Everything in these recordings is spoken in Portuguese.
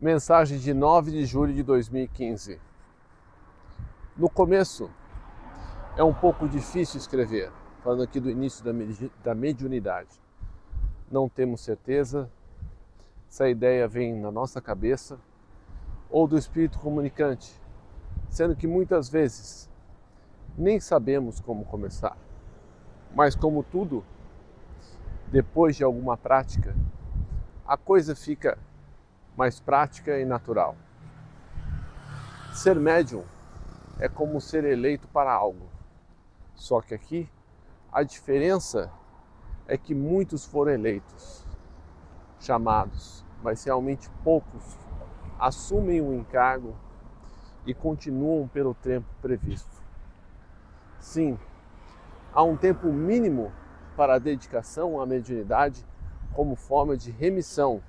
Mensagem de 9 de julho de 2015. No começo é um pouco difícil escrever, falando aqui do início da mediunidade. Não temos certeza se a ideia vem na nossa cabeça ou do espírito comunicante, sendo que muitas vezes nem sabemos como começar. Mas como tudo, depois de alguma prática, a coisa fica mais prática e natural. Ser médium é como ser eleito para algo. Só que aqui a diferença é que muitos foram eleitos, chamados, mas realmente poucos assumem o encargo e continuam pelo tempo previsto. Sim, há um tempo mínimo para a dedicação à mediunidade como forma de remissão,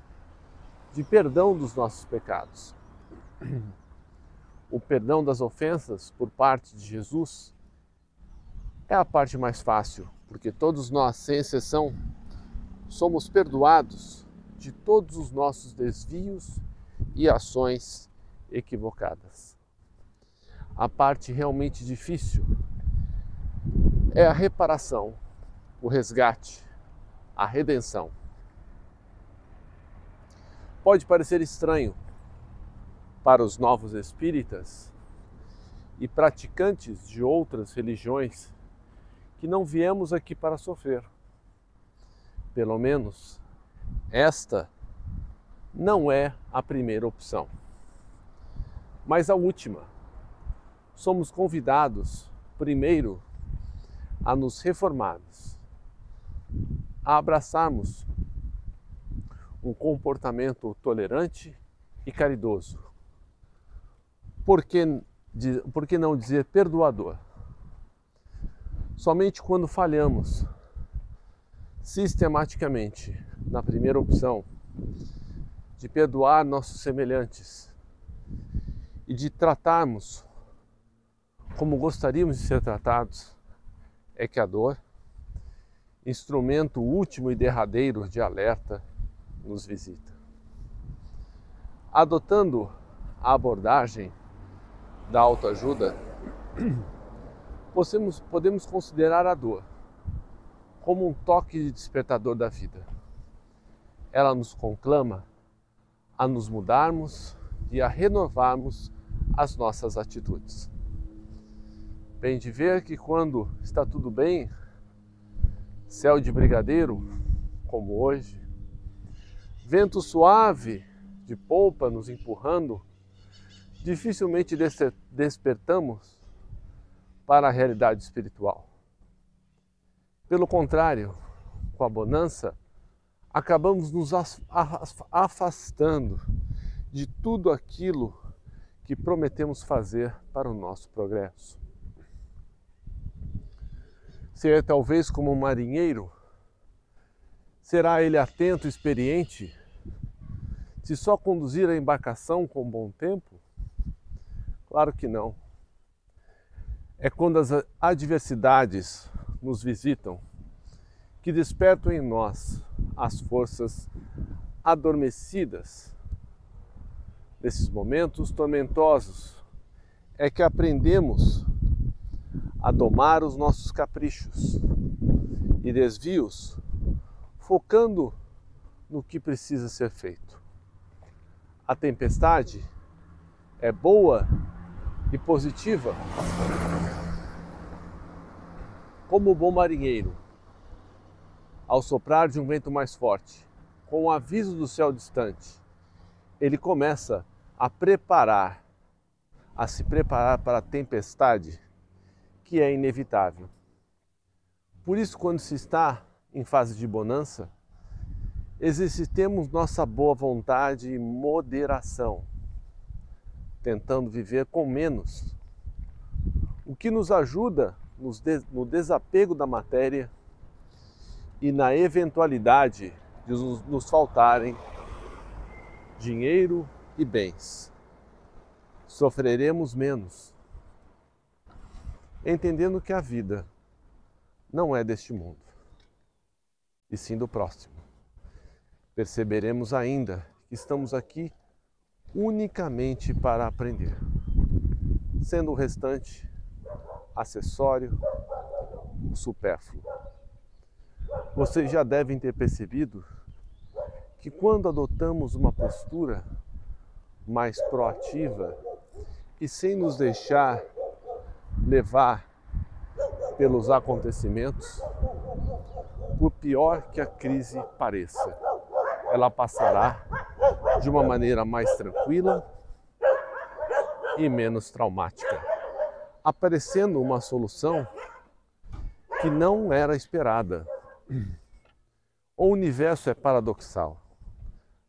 de perdão dos nossos pecados. O perdão das ofensas por parte de Jesus é a parte mais fácil, porque todos nós, sem exceção, somos perdoados de todos os nossos desvios e ações equivocadas. A parte realmente difícil é a reparação, o resgate, a redenção. Pode parecer estranho para os novos espíritas e praticantes de outras religiões que não viemos aqui para sofrer. Pelo menos, esta não é a primeira opção. Mas a última. Somos convidados, primeiro, a nos reformarmos, a abraçarmos um comportamento tolerante e caridoso. Por que não dizer perdoador? Somente quando falhamos sistematicamente na primeira opção de perdoar nossos semelhantes e de tratarmos como gostaríamos de ser tratados, é que a dor, instrumento último e derradeiro de alerta, nos visita. Adotando a abordagem da autoajuda, podemos considerar a dor como um toque de despertador da vida. Ela nos conclama a nos mudarmos e a renovarmos as nossas atitudes. Bem de ver que quando está tudo bem, céu de brigadeiro, como hoje, vento suave de polpa nos empurrando, dificilmente despertamos para a realidade espiritual. Pelo contrário, com a bonança, acabamos nos afastando de tudo aquilo que prometemos fazer para o nosso progresso. Ser talvez como um marinheiro, será ele atento e experiente se só conduzir a embarcação com bom tempo? Claro que não. É quando as adversidades nos visitam que despertam em nós as forças adormecidas. Nesses momentos tormentosos é que aprendemos a domar os nossos caprichos e desvios, focando no que precisa ser feito. A tempestade é boa e positiva. Como o bom marinheiro, ao soprar de um vento mais forte, com o aviso do céu distante, ele começa a se preparar para a tempestade que é inevitável. Por isso, quando se está em fase de bonança, exercitemos nossa boa vontade e moderação, tentando viver com menos, o que nos ajuda no desapego da matéria e na eventualidade de nos faltarem dinheiro e bens. Sofreremos menos, entendendo que a vida não é deste mundo, e sim do próximo. Perceberemos ainda que estamos aqui unicamente para aprender, sendo o restante acessório, supérfluo. Vocês já devem ter percebido que quando adotamos uma postura mais proativa e sem nos deixar levar pelos acontecimentos, por pior que a crise pareça, ela passará de uma maneira mais tranquila e menos traumática, aparecendo uma solução que não era esperada. O universo é paradoxal,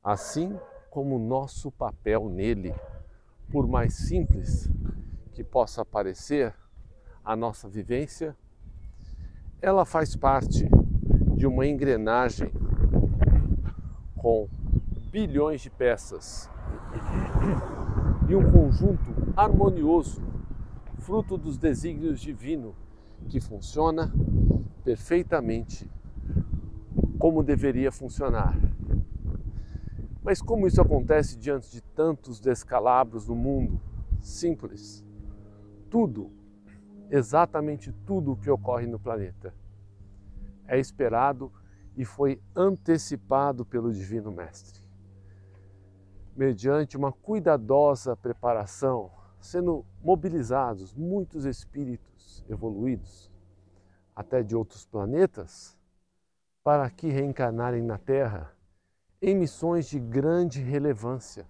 assim como o nosso papel nele, por mais simples que possa parecer a nossa vivência, ela faz parte de uma engrenagem com bilhões de peças e um conjunto harmonioso, fruto dos desígnios divinos, que funciona perfeitamente como deveria funcionar. Mas como isso acontece diante de tantos descalabros no mundo? Simples. Tudo, exatamente tudo o que ocorre no planeta é esperado e foi antecipado pelo Divino Mestre, mediante uma cuidadosa preparação, sendo mobilizados muitos espíritos evoluídos, até de outros planetas, para aqui reencarnarem na Terra em missões de grande relevância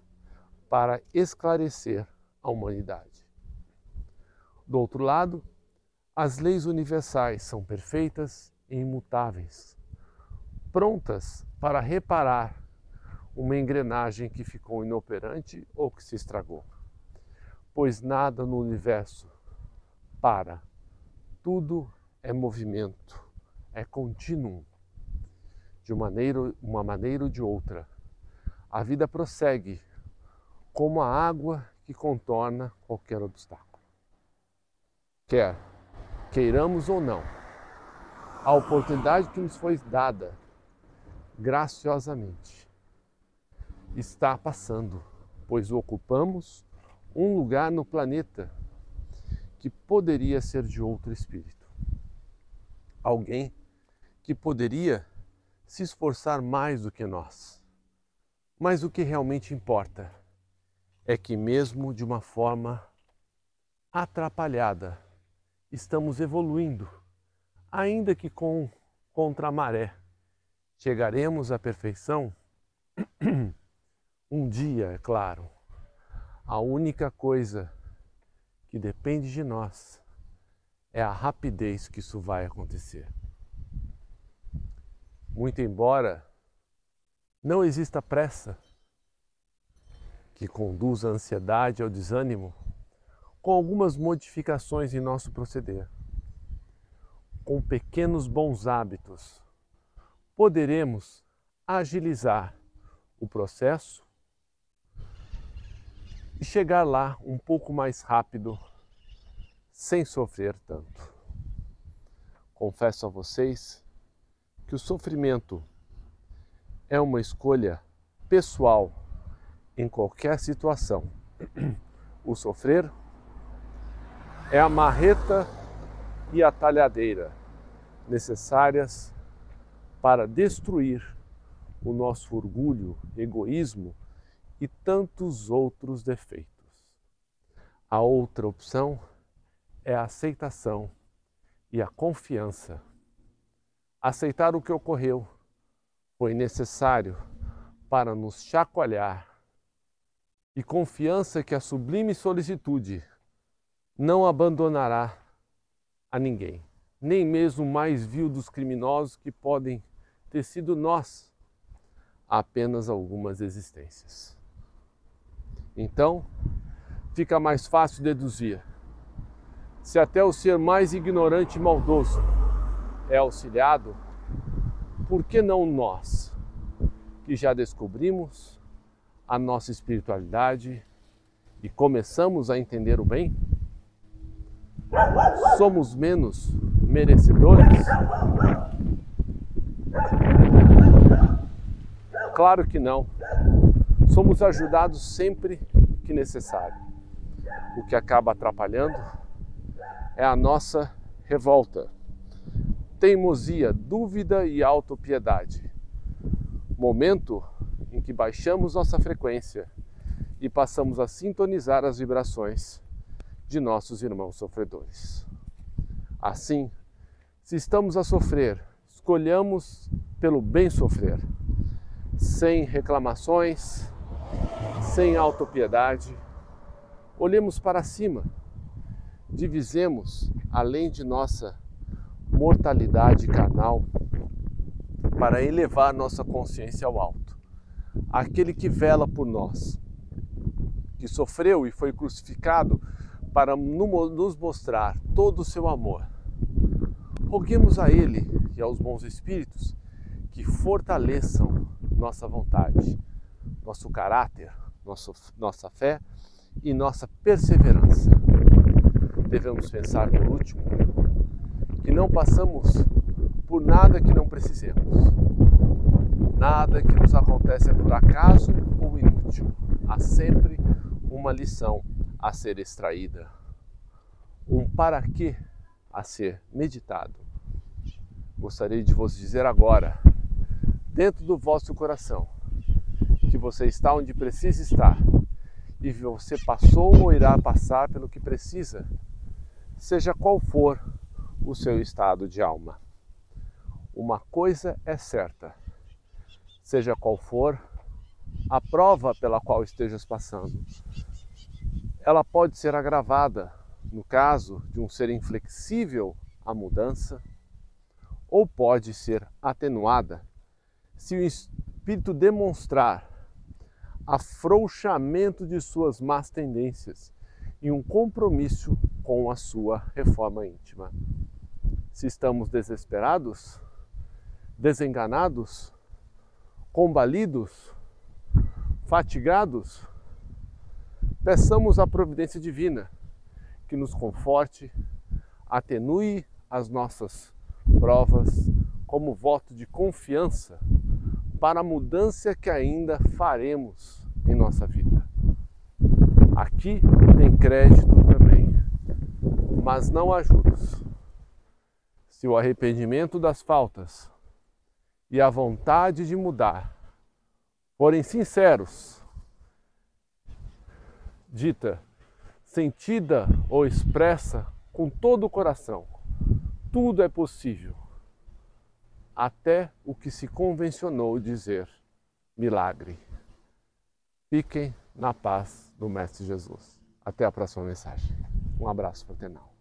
para esclarecer a humanidade. Do outro lado, as leis universais são perfeitas e imutáveis, prontas para reparar uma engrenagem que ficou inoperante ou que se estragou. Pois nada no universo para, tudo é movimento, é contínuo. De uma maneira ou de outra, a vida prossegue como a água que contorna qualquer obstáculo. Quer queiramos ou não, a oportunidade que nos foi dada graciosamente está passando, pois ocupamos um lugar no planeta que poderia ser de outro espírito. Alguém que poderia se esforçar mais do que nós. Mas o que realmente importa é que mesmo de uma forma atrapalhada, estamos evoluindo, ainda que contra a maré. Chegaremos à perfeição? Um dia, é claro. A única coisa que depende de nós é a rapidez que isso vai acontecer. Muito embora não exista pressa que conduza a ansiedade ao desânimo, com algumas modificações em nosso proceder, com pequenos bons hábitos, poderemos agilizar o processo e chegar lá um pouco mais rápido, sem sofrer tanto. Confesso a vocês que o sofrimento é uma escolha pessoal em qualquer situação. O sofrer é a marreta e a talhadeira necessárias para destruir o nosso orgulho, egoísmo e tantos outros defeitos. A outra opção é a aceitação e a confiança. Aceitar o que ocorreu foi necessário para nos chacoalhar, e confiança que a sublime solicitude não abandonará a ninguém, nem mesmo o mais vil dos criminosos que podem ter sido nós há apenas algumas existências. Então, fica mais fácil deduzir. Se até o ser mais ignorante e maldoso é auxiliado, por que não nós, que já descobrimos a nossa espiritualidade e começamos a entender o bem? Somos menos merecedores? Claro que não. Somos ajudados sempre que necessário. O que acaba atrapalhando é a nossa revolta, teimosia, dúvida e autopiedade. Momento em que baixamos nossa frequência e passamos a sintonizar as vibrações de nossos irmãos sofredores. Assim, se estamos a sofrer, escolhamos pelo bem sofrer, sem reclamações, sem autopiedade. Olhemos para cima, divisemos além de nossa mortalidade carnal para elevar nossa consciência ao alto. Aquele que vela por nós, que sofreu e foi crucificado para nos mostrar todo o seu amor. Roguemos a Ele e aos bons espíritos que fortaleçam nossa vontade, nosso caráter, nossa fé e nossa perseverança. Devemos pensar, por último, que não passamos por nada que não precisemos. Nada que nos acontece é por acaso ou inútil. Há sempre uma lição a ser extraída, um para quê a ser meditado. Gostaria de vos dizer agora, dentro do vosso coração, que você está onde precisa estar e você passou ou irá passar pelo que precisa, seja qual for o seu estado de alma. Uma coisa é certa, seja qual for a prova pela qual estejas passando, ela pode ser agravada no caso de um ser inflexível à mudança, ou pode ser atenuada se o espírito demonstrar afrouxamento de suas más tendências e um compromisso com a sua reforma íntima. Se estamos desesperados, desenganados, combalidos, fatigados, peçamos a providência divina que nos conforte, atenue as nossas provas como voto de confiança para a mudança que ainda faremos em nossa vida. Aqui tem crédito também, mas não há juros. Se o arrependimento das faltas e a vontade de mudar forem sinceros, dita, sentida ou expressa com todo o coração, tudo é possível, até o que se convencionou dizer milagre. Fiquem na paz do Mestre Jesus. Até a próxima mensagem. Um abraço fraternal.